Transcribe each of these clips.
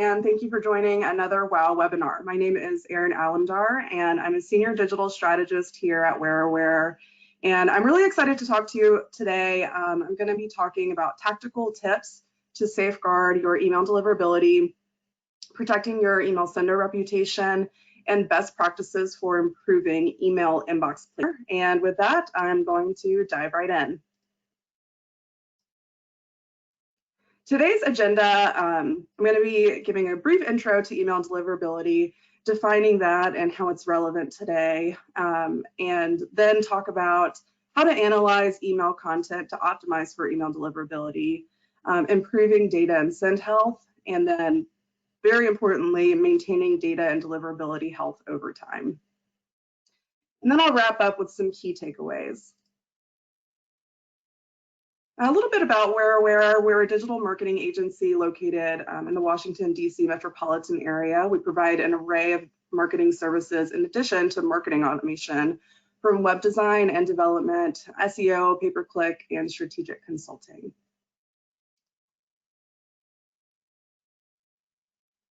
and thank you for joining another WOW webinar. My name is Erin Alamdar, and I'm a Senior Digital Strategist here at Whereoware. And I'm really excited to talk to you today. I'm going to be talking about tactical tips to safeguard your email deliverability, protecting your email sender reputation, and best practices for improving email inbox clear. And with that, I'm going to dive right in. Today's agenda, I'm going to be giving a brief intro to email deliverability, defining that and how it's relevant today, and then talk about how to analyze email content to optimize for email deliverability, improving data and send health, and then very importantly, maintaining data and deliverability health over time. And then I'll wrap up with some key takeaways. A little bit about Whereoware. We're a digital marketing agency located in the Washington, D.C. metropolitan area. We provide an array of marketing services in addition to marketing automation, from web design and development, SEO, pay-per-click, and strategic consulting.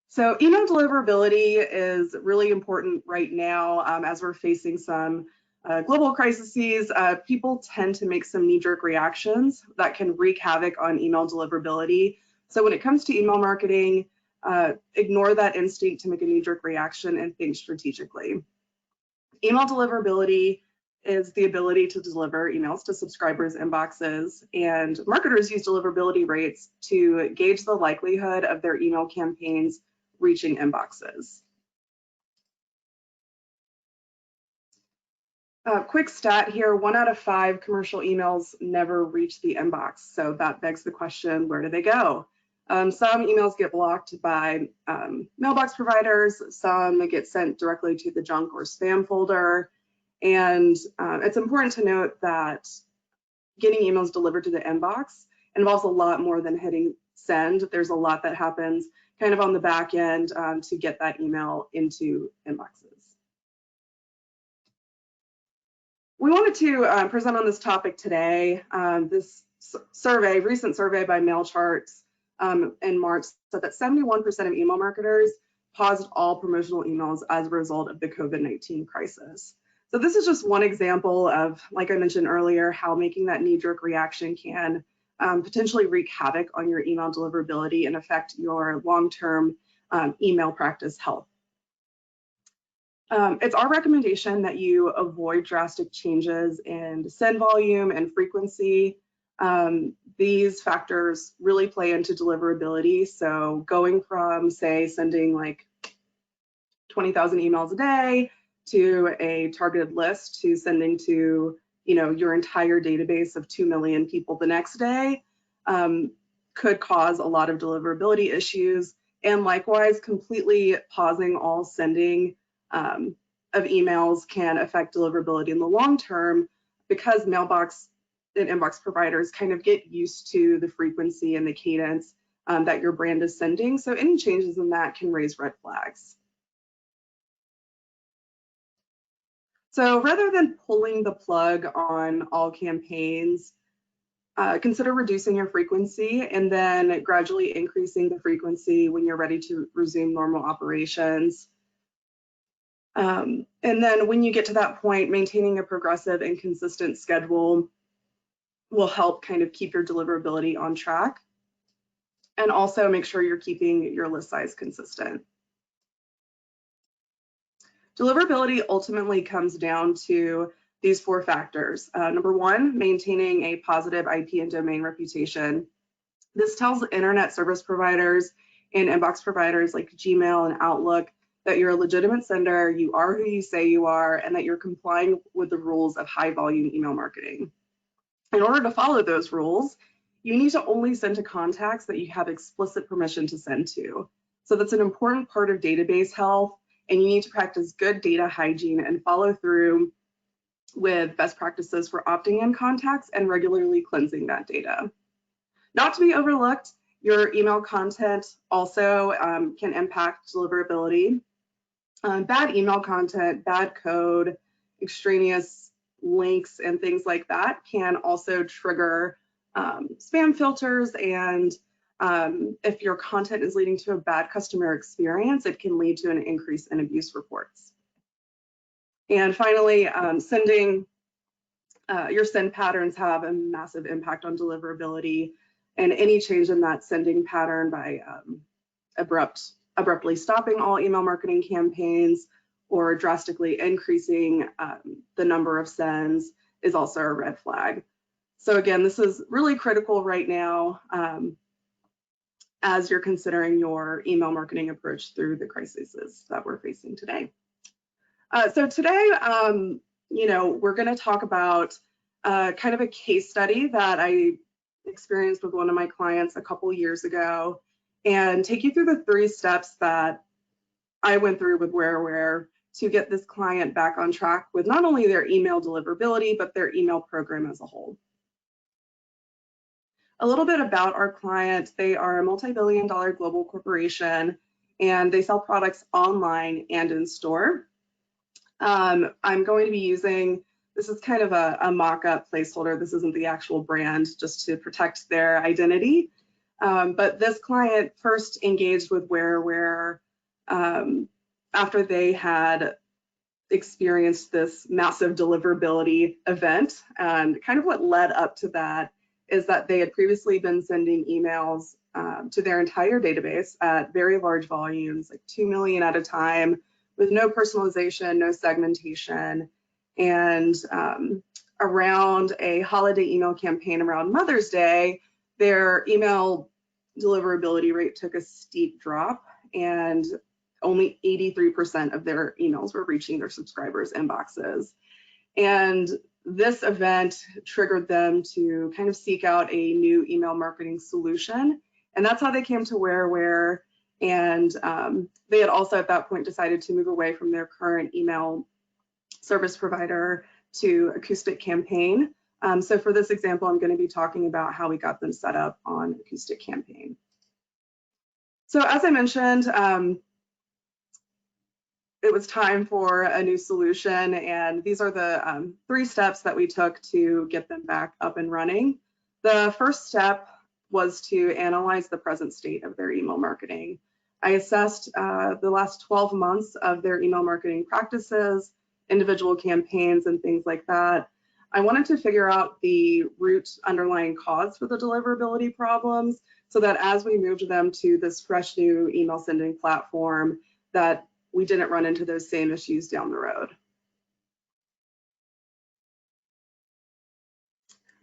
So email deliverability is really important right now as we're facing some global crises. People tend to make some knee-jerk reactions that can wreak havoc on email deliverability. So when it comes to email marketing, ignore that instinct to make a knee-jerk reaction and think strategically. Email deliverability is the ability to deliver emails to subscribers' inboxes, and marketers use deliverability rates to gauge the likelihood of their email campaigns reaching inboxes. Quick stat here, 1 out of 5 commercial emails never reach the inbox. So that begs the question, where do they go? Some emails get blocked by mailbox providers, some get sent directly to the junk or spam folder. And it's important to note that getting emails delivered to the inbox involves a lot more than hitting send. There's a lot that happens kind of on the back end to get that email into inboxes. We wanted to present on this topic today. This survey, recent survey by MailCharts in March, said that 71% of email marketers paused all promotional emails as a result of the COVID-19 crisis. So this is just one example of, like I mentioned earlier, how making that knee-jerk reaction can potentially wreak havoc on your email deliverability and affect your long-term email practice health. It's our recommendation that you avoid drastic changes in send volume and frequency. These factors really play into deliverability. So going from, say, sending like 20,000 emails a day to a targeted list to sending to, you know, your entire database of 2 million people the next day could cause a lot of deliverability issues. And likewise, completely pausing all sending of emails can affect deliverability in the long term, because mailbox and inbox providers kind of get used to the frequency and the cadence that your brand is sending. So any changes in that can raise red flags. So rather than pulling the plug on all campaigns, consider reducing your frequency and then gradually increasing the frequency when you're ready to resume normal operations. And then when you get to that point, maintaining a progressive and consistent schedule will help kind of keep your deliverability on track, and also make sure you're keeping your list size consistent. Deliverability ultimately comes down to these 4 factors. Number 1, maintaining a positive IP and domain reputation. This tells internet service providers and inbox providers like Gmail and Outlook that you're a legitimate sender, you are who you say you are, and that you're complying with the rules of high volume email marketing. In order to follow those rules, you need to only send to contacts that you have explicit permission to send to. So that's an important part of database health, and you need to practice good data hygiene and follow through with best practices for opting in contacts and regularly cleansing that data. Not to be overlooked, your email content also can impact deliverability. Bad email content, bad code, extraneous links, and things like that can also trigger spam filters and If your content is leading to a bad customer experience, it can lead to an increase in abuse reports. And finally, your send patterns have a massive impact on deliverability, and any change in that sending pattern by abruptly stopping all email marketing campaigns or drastically increasing the number of sends is also a red flag. So again, this is really critical right now as you're considering your email marketing approach through the crises that we're facing today. So today, we're going to talk about kind of a case study that I experienced with one of my clients a couple years ago, and take you through the 3 steps that I went through with Whereoware to get this client back on track with not only their email deliverability, but their email program as a whole. A little bit about our client. They are a multi-billion-dollar global corporation, and they sell products online and in store. I'm going to be using, this is kind of a mock-up placeholder. This isn't the actual brand, just to protect their identity. But this client first engaged with Whereoware after they had experienced this massive deliverability event. And kind of what led up to that is that they had previously been sending emails to their entire database at very large volumes, like 2 million at a time, with no personalization, no segmentation. And around a holiday email campaign around Mother's Day, their email deliverability rate took a steep drop, and only 83% of their emails were reaching their subscribers' inboxes. And this event triggered them to kind of seek out a new email marketing solution. And that's how they came to Whereoware. And they had also at that point decided to move away from their current email service provider to ACOUSTIC campaign. So for this example, I'm going to be talking about how we got them set up on ACOUSTIC campaign. So as I mentioned, it was time for a new solution, and these are the 3 steps that we took to get them back up and running. The first step was to analyze the present state of their email marketing. I assessed the last 12 months of their email marketing practices, individual campaigns, and things like that. I wanted to figure out the root underlying cause for the deliverability problems, so that as we moved them to this fresh new email sending platform, that we didn't run into those same issues down the road.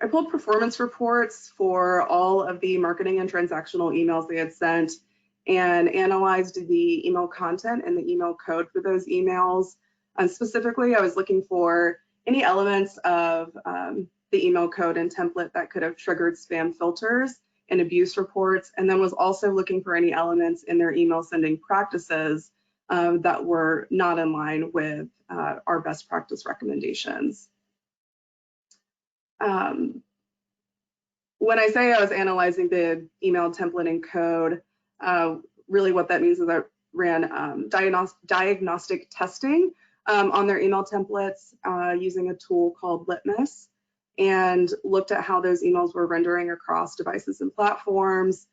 I pulled performance reports for all of the marketing and transactional emails they had sent, and analyzed the email content and the email code for those emails. And specifically, I was looking for any elements of the email code and template that could have triggered spam filters and abuse reports, and then was also looking for any elements in their email sending practices that were not in line with our best practice recommendations. When I say I was analyzing the email template and code, really what that means is I ran diagnostic testing on their email templates using a tool called Litmus, and looked at how those emails were rendering across devices and platforms,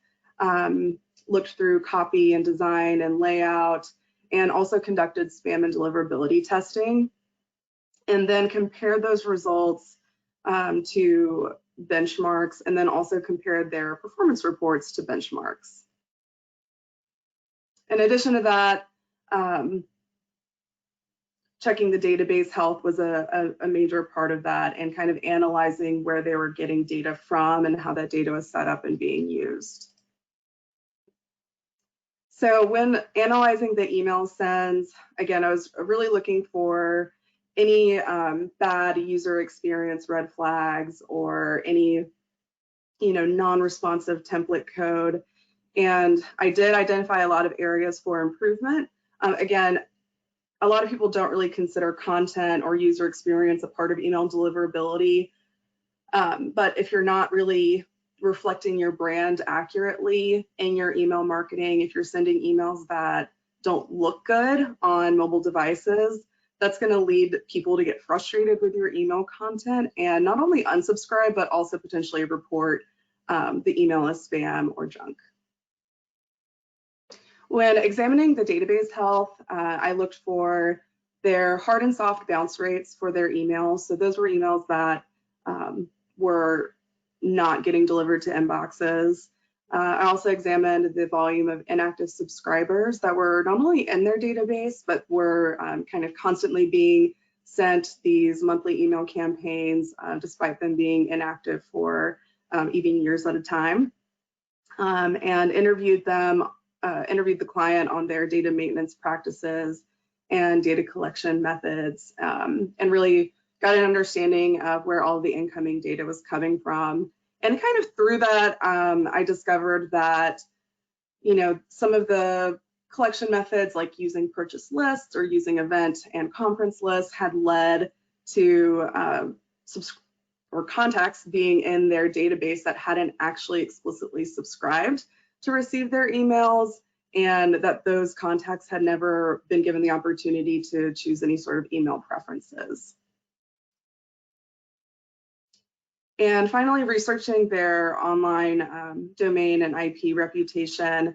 looked through copy and design and layout, and also conducted spam and deliverability testing, and then compared those results to benchmarks, and then also compared their performance reports to benchmarks. In addition to that, checking the database health was a major part of that, and kind of analyzing where they were getting data from and how that data was set up and being used. So when analyzing the email sends, again, I was really looking for any bad user experience red flags or any non-responsive template code. And I did identify a lot of areas for improvement. Again, a lot of people don't really consider content or user experience a part of email deliverability. But if you're not really reflecting your brand accurately in your email marketing, if you're sending emails that don't look good on mobile devices, that's going to lead people to get frustrated with your email content and not only unsubscribe, but also potentially report the email as spam or junk. When examining the database health, I looked for their hard and soft bounce rates for their emails. So those were emails that were not getting delivered to inboxes. I also examined the volume of inactive subscribers that were not only in their database, but were kind of constantly being sent these monthly email campaigns, despite them being inactive for even years at a time, and interviewed the client on their data maintenance practices and data collection methods, and really got an understanding of where all the incoming data was coming from. And kind of through that, I discovered that, some of the collection methods like using purchase lists or using event and conference lists had led to contacts being in their database that hadn't actually explicitly subscribed to receive their emails, and that those contacts had never been given the opportunity to choose any sort of email preferences. And finally, researching their online domain and IP reputation,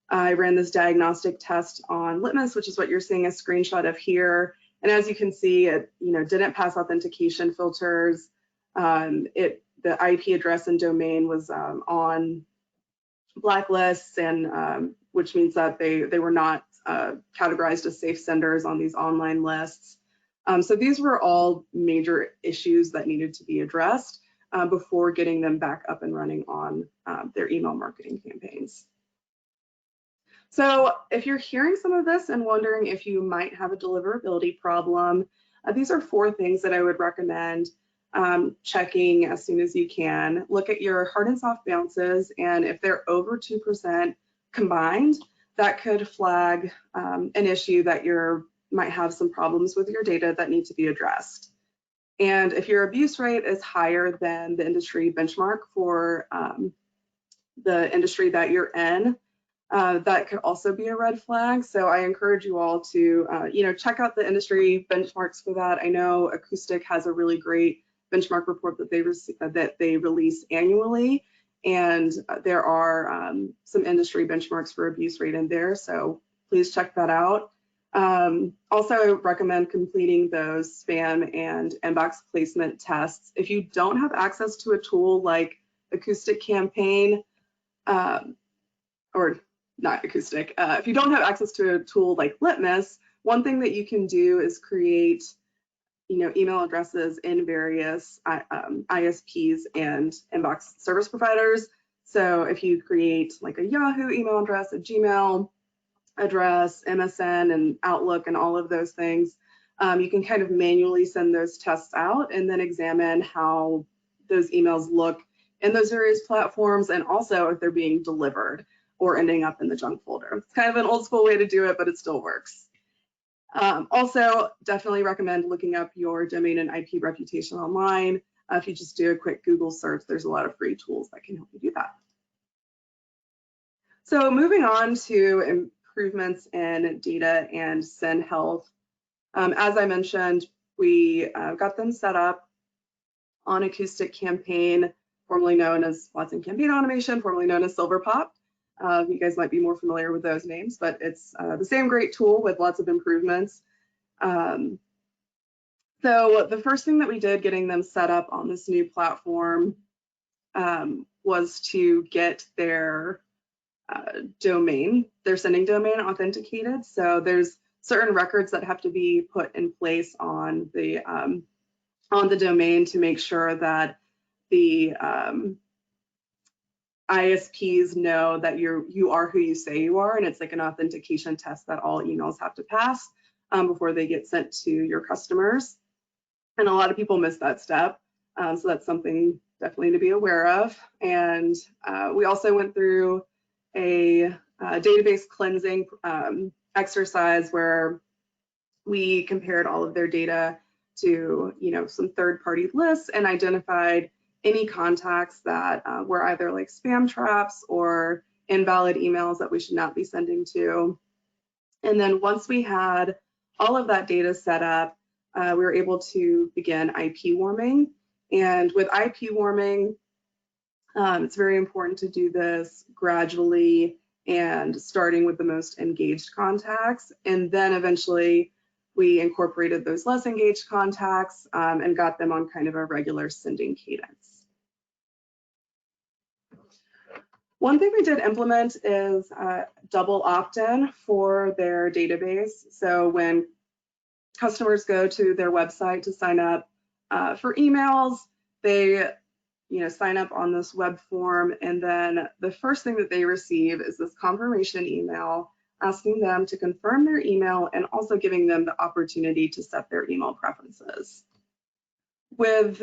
I ran this diagnostic test on Litmus, which is what you're seeing a screenshot of here. And as you can see, it didn't pass authentication filters. The IP address and domain was on blacklists, and which means that they were not categorized as safe senders on these online lists. So these were all major issues that needed to be addressed before getting them back up and running on their email marketing campaigns. So if you're hearing some of this and wondering if you might have a deliverability problem, these are 4 things that I would recommend checking as soon as you can. Look at your hard and soft bounces, and if they're over 2% combined, that could flag an issue that you might have some problems with your data that need to be addressed. And if your abuse rate is higher than the industry benchmark for the industry that you're in, that could also be a red flag. So I encourage you all to, check out the industry benchmarks for that. I know ACOUSTIC has a really great benchmark report that they release annually, and there are some industry benchmarks for abuse rate in there. So please check that out. Also, I recommend completing those spam and inbox placement tests. If you don't have access to a tool like ACOUSTIC Campaign, or not ACOUSTIC, if you don't have access to a tool like Litmus, one thing that you can do is create email addresses in various ISPs and inbox service providers. So if you create like a Yahoo email address, a Gmail address, MSN and Outlook and all of those things, you can kind of manually send those tests out and then examine how those emails look in those various platforms, and also if they're being delivered or ending up in the junk folder. It's kind of an old school way to do it, but it still works. Also, definitely recommend looking up your domain and IP reputation online. If you just do a quick Google search, there's a lot of free tools that can help you do that. So moving on to improvements in data and send health. As I mentioned, we got them set up on ACOUSTIC Campaign, formerly known as Watson Campaign Automation, formerly known as Silverpop. You guys might be more familiar with those names, but it's the same great tool with lots of improvements. So the first thing that we did getting them set up on this new platform was to get their domain, their sending domain authenticated. So there's certain records that have to be put in place on the domain to make sure that the ISPs know that you are who you say you are, and it's like an authentication test that all emails have to pass before they get sent to your customers. And a lot of people miss that step, so that's something definitely to be aware of. And we also went through a database cleansing exercise where we compared all of their data to some third-party lists and identified any contacts that were either like spam traps or invalid emails that we should not be sending to. And then once we had all of that data set up, we were able to begin IP warming. And with IP warming, it's very important to do this gradually and starting with the most engaged contacts. And then eventually we incorporated those less engaged contacts and got them on kind of a regular sending cadence. One thing we did implement is double opt-in for their database. So when customers go to their website to sign up for emails, they sign up on this web form, and then the first thing that they receive is this confirmation email asking them to confirm their email and also giving them the opportunity to set their email preferences. With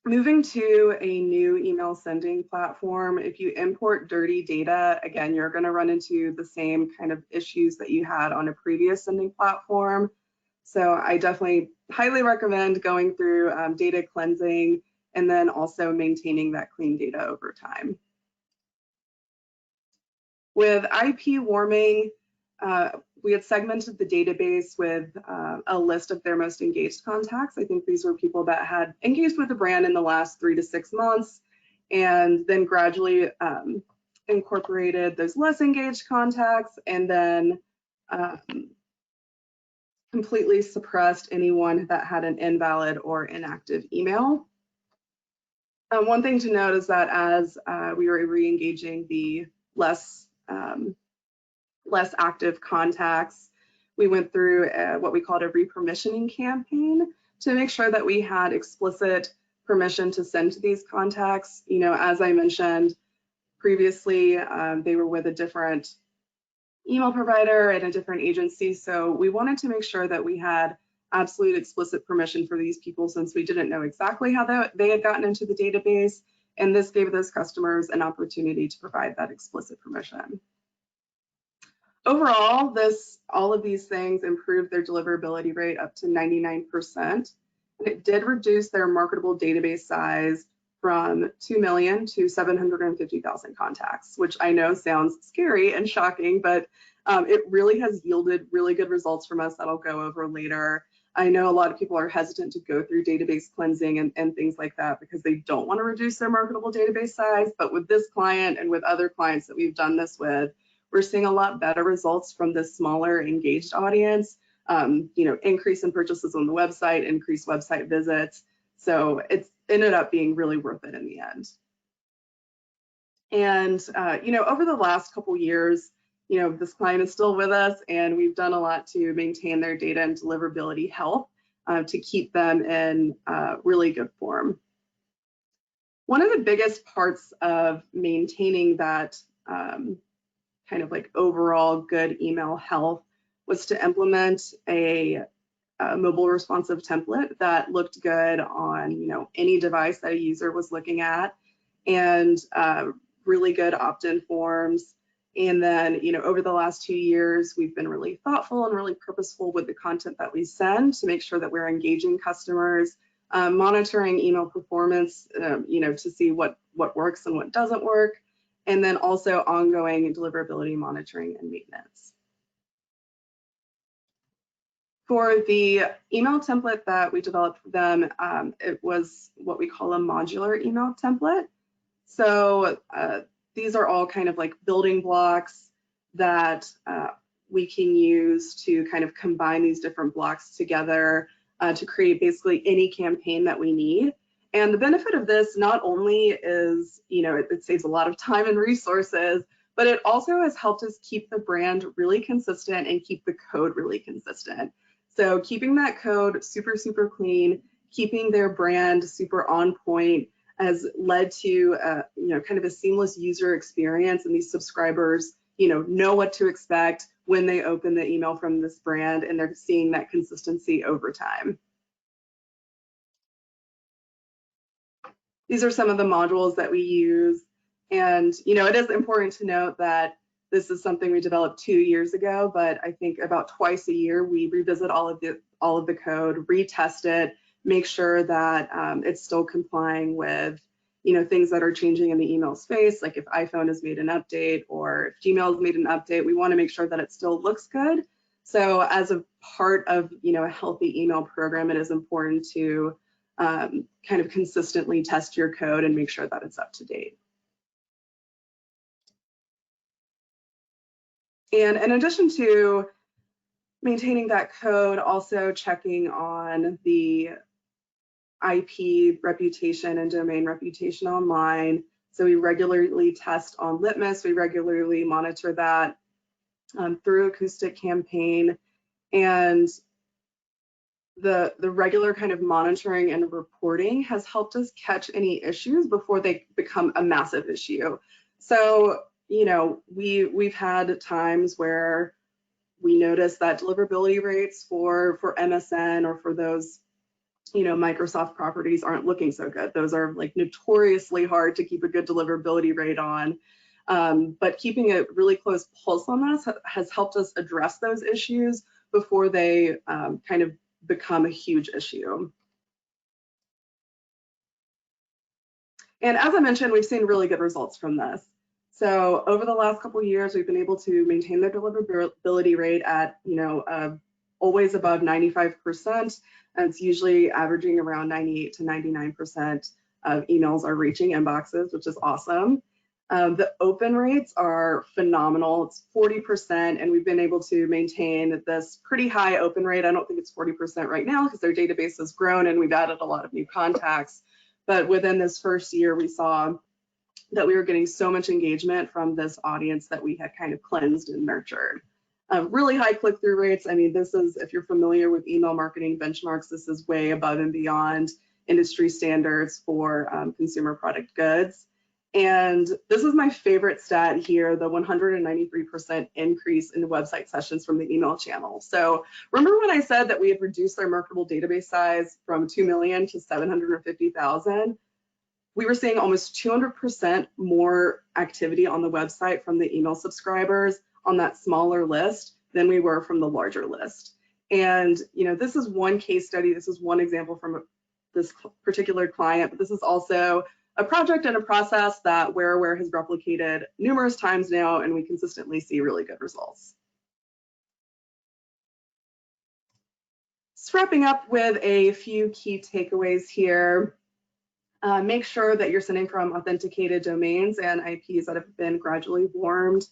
moving to a new email sending platform, if you import dirty data, again, you're going to run into the same kind of issues that you had on a previous sending platform. So I definitely highly recommend going through data cleansing and then also maintaining that clean data over time. With IP warming, we had segmented the database with a list of their most engaged contacts. I think these were people that had engaged with the brand in the last 3 to 6 months, and then gradually incorporated those less engaged contacts, and then completely suppressed anyone that had an invalid or inactive email. One thing to note is that as we were re-engaging the less active contacts, we went through what we called a re-permissioning campaign to make sure that we had explicit permission to send to these contacts. As I mentioned previously, they were with a different email provider and a different agency, so we wanted to make sure that we had absolute explicit permission for these people, since we didn't know exactly how they had gotten into the database, and this gave those customers an opportunity to provide that explicit permission. Overall, all of these things improved their deliverability rate up to 99%, and it did reduce their marketable database size from 2 million to 750,000 contacts, which I know sounds scary and shocking, but it really has yielded really good results from us that I'll go over later. I know a lot of people are hesitant to go through database cleansing and things like that because they don't want to reduce their marketable database size, but with this client and with other clients that we've done this with, we're seeing a lot better results from this smaller engaged audience, increase in purchases on the website, increased website visits. So it's ended up being really worth it in the end. And, over the last couple years, this client is still with us, and we've done a lot to maintain their data and deliverability health to keep them in really good form. One of the biggest parts of maintaining that kind of like overall good email health was to implement a mobile responsive template that looked good on any device that a user was looking at, and really good opt-in forms. And then over the last 2 years, we've been really thoughtful and really purposeful with the content that we send to make sure that we're engaging customers, monitoring email performance, to see what works and what doesn't work, and then also ongoing deliverability monitoring and maintenance. For the email template that we developed for them, it was what we call a modular email template. So these are all kind of like building blocks that we can use to kind of combine these different blocks together to create basically any campaign that we need. And the benefit of this not only is, it saves a lot of time and resources, but it also has helped us keep the brand really consistent and keep the code really consistent. So keeping that code super, super clean, keeping their brand super on point has led to, kind of a seamless user experience, and these subscribers, know what to expect when they open the email from this brand, and they're seeing that consistency over time. These are some of the modules that we use, and it is important to note that this is something we developed 2 years ago, but I think about twice a year we revisit all of the code, retest it, make sure that it's still complying with things that are changing in the email space, like if iPhone has made an update or if Gmail has made an update, we want to make sure that it still looks good. So as a part of a healthy email program, it is important to kind of consistently test your code and make sure that it's up to date. And in addition to maintaining that code, also checking on the IP reputation and domain reputation online. So we regularly test on Litmus, we regularly monitor that through ACOUSTIC campaign, and the regular kind of monitoring and reporting has helped us catch any issues before they become a massive issue. So, you know, we've had times where we notice that deliverability rates for MSN or for those, you know, Microsoft properties aren't looking so good. Those are like notoriously hard to keep a good deliverability rate on. But keeping a really close pulse on this has helped us address those issues before they kind of become a huge issue. And as I mentioned, we've seen really good results from this. So over the last couple of years, we've been able to maintain the deliverability rate at, you know, always above 95%. And it's usually averaging around 98 to 99% of emails are reaching inboxes, which is awesome. The open rates are phenomenal. It's 40%, and we've been able to maintain this pretty high open rate. I don't think it's 40% right now because their database has grown and we've added a lot of new contacts. But within this first year, we saw that we were getting so much engagement from this audience that we had kind of cleansed and nurtured. Really high click-through rates. I mean, this is, if you're familiar with email marketing benchmarks, this is way above and beyond industry standards for consumer product goods. And this is my favorite stat here, the 193% increase in website sessions from the email channel. So remember when I said that we had reduced our marketable database size from 2 million to 750,000? We were seeing almost 200% more activity on the website from the email subscribers on that smaller list than we were from the larger list. And, you know, this is one case study. This is one example from this particular client, but this is also a project and a process that Whereoware has replicated numerous times now, and we consistently see really good results. Just wrapping up with a few key takeaways here. Make sure that you're sending from authenticated domains and IPs that have been gradually warmed.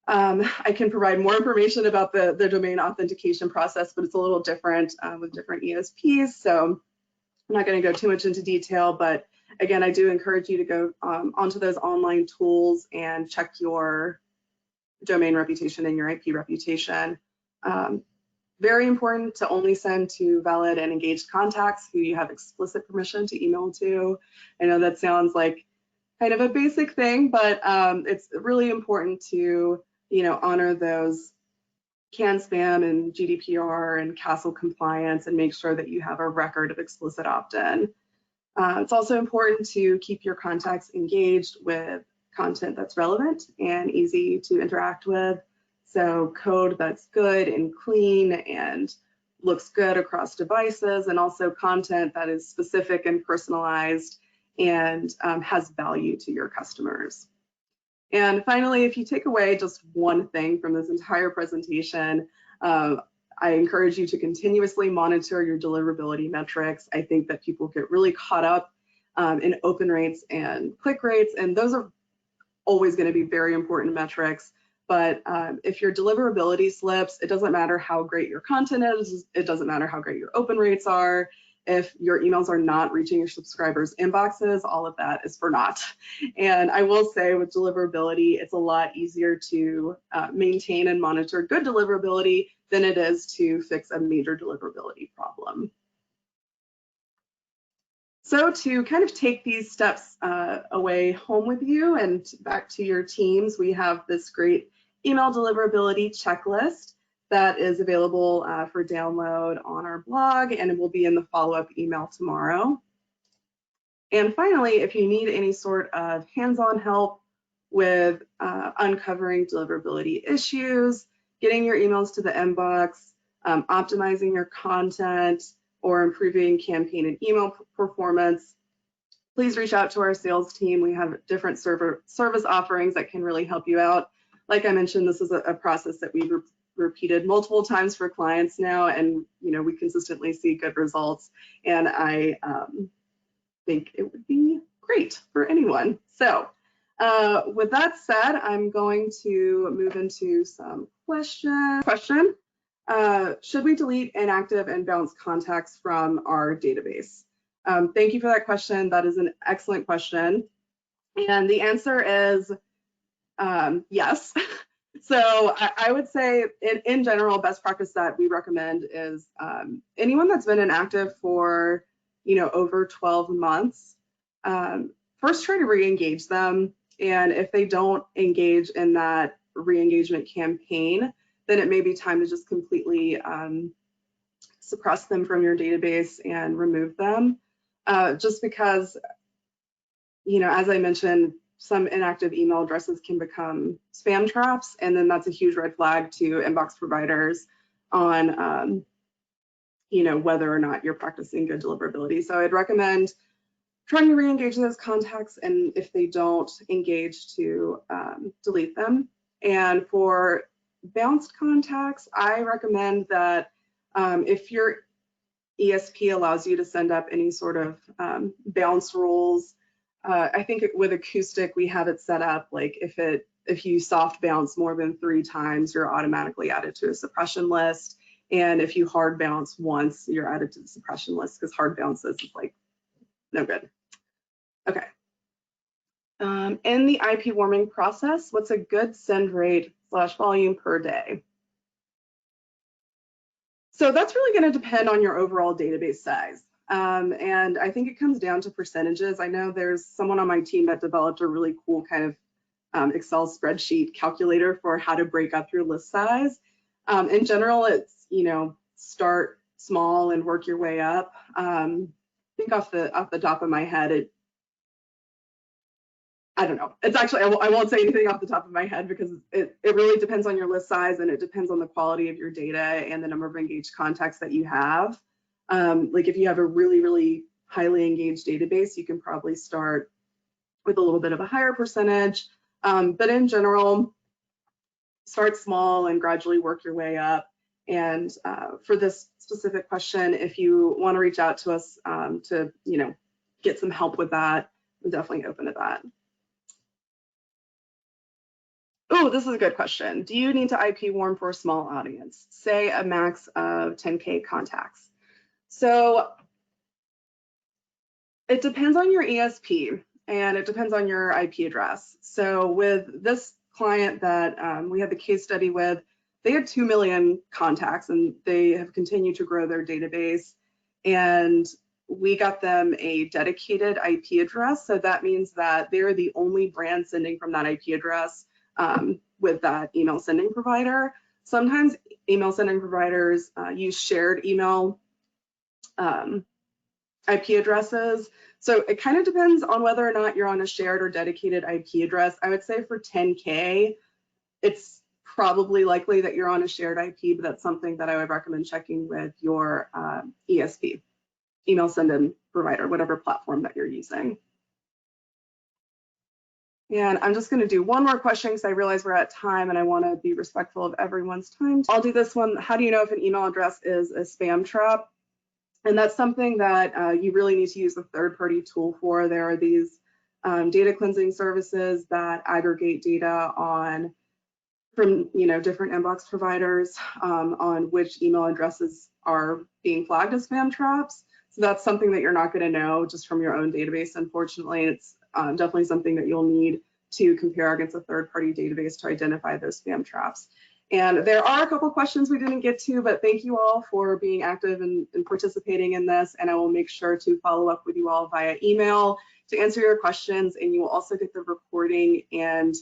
I can provide more information about the domain authentication process, but it's a little different with different ESPs. So I'm not going to go too much into detail, but again, I do encourage you to go onto those online tools and check your domain reputation and your IP reputation. Very important to only send to valid and engaged contacts who you have explicit permission to email to. I know that sounds like kind of a basic thing, but it's really important to, you know, honor those CAN spam and GDPR and CASL compliance and make sure that you have a record of explicit opt-in. It's also important to keep your contacts engaged with content that's relevant and easy to interact with. So code that's good and clean and looks good across devices, and also content that is specific and personalized and has value to your customers. And finally, if you take away just one thing from this entire presentation, I encourage you to continuously monitor your deliverability metrics. I think that people get really caught up in open rates and click rates, and those are always going to be very important metrics. But if your deliverability slips, it doesn't matter how great your content is, it doesn't matter how great your open rates are. If your emails are not reaching your subscribers' inboxes, all of that is for naught. And I will say with deliverability, it's a lot easier to maintain and monitor good deliverability than it is to fix a major deliverability problem. So to kind of take these steps away home with you and back to your teams, we have this great email deliverability checklist that is available for download on our blog, and it will be in the follow-up email tomorrow. And finally, if you need any sort of hands-on help with uncovering deliverability issues, getting your emails to the inbox, optimizing your content, or improving campaign and email performance, please reach out to our sales team. We have different service offerings that can really help you out. Like I mentioned, this is a process that we've repeated multiple times for clients now, and you know, we consistently see good results, and I think it would be great for anyone. So With that said, I'm going to move into some questions. Question, should we delete inactive and bounced contacts from our database? Thank you for that question. That is an excellent question. And the answer is yes. So I would say in general, best practice that we recommend is anyone that's been inactive for, over 12 months, first try to re-engage them. And if they don't engage in that re-engagement campaign, then it may be time to just completely suppress them from your database and remove them. Just because, as I mentioned, some inactive email addresses can become spam traps, and then that's a huge red flag to inbox providers on, whether or not you're practicing good deliverability. So I'd recommend trying to re-engage those contacts, and if they don't engage, to delete them. And for bounced contacts, I recommend that if your ESP allows you to send up any sort of bounce rules, I think with ACOUSTIC we have it set up like if you soft bounce more than 3 times, you're automatically added to a suppression list, and if you hard bounce once, you're added to the suppression list, because hard bounces is like no good. Okay. In the IP warming process, what's a good send rate / volume per day? So that's really going to depend on your overall database size. And I think it comes down to percentages. I know there's someone on my team that developed a really cool kind of Excel spreadsheet calculator for how to break up your list size. In general, it's, start small and work your way up. I think off the top of my head, I don't know. It's actually, I won't say anything off the top of my head, because it really depends on your list size, and it depends on the quality of your data and the number of engaged contacts that you have. Like if you have a really, really highly engaged database, you can probably start with a little bit of a higher percentage. But in general, start small and gradually work your way up. And for this specific question, if you want to reach out to us to, get some help with that, I'm definitely open to that. Oh, this is a good question. Do you need to IP warm for a small audience, say a max of 10K contacts? So it depends on your ESP, and it depends on your IP address. So with this client that we had the case study with, they had 2 million contacts, and they have continued to grow their database. And we got them a dedicated IP address. So that means that they're the only brand sending from that IP address with that email sending provider. Sometimes email sending providers use shared email IP addresses. So it kind of depends on whether or not you're on a shared or dedicated IP address. I would say for 10K, it's probably likely that you're on a shared IP, but that's something that I would recommend checking with your ESP, email send-in provider, whatever platform that you're using. And I'm just going to do one more question because I realize we're at time and I want to be respectful of everyone's time. I'll do this one. How do you know if an email address is a spam trap? And that's something that you really need to use a third-party tool for. There are these data cleansing services that aggregate data from different inbox providers on which email addresses are being flagged as spam traps. So that's something that you're not going to know just from your own database. Unfortunately, it's definitely something that you'll need to compare against a third-party database to identify those spam traps. And there are a couple questions we didn't get to, but thank you all for being active and participating in this. And I will make sure to follow up with you all via email to answer your questions. And you will also get the recording and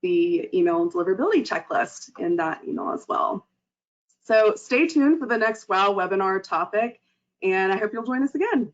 the email deliverability checklist in that email as well. So stay tuned for the next WOW webinar topic, and I hope you'll join us again.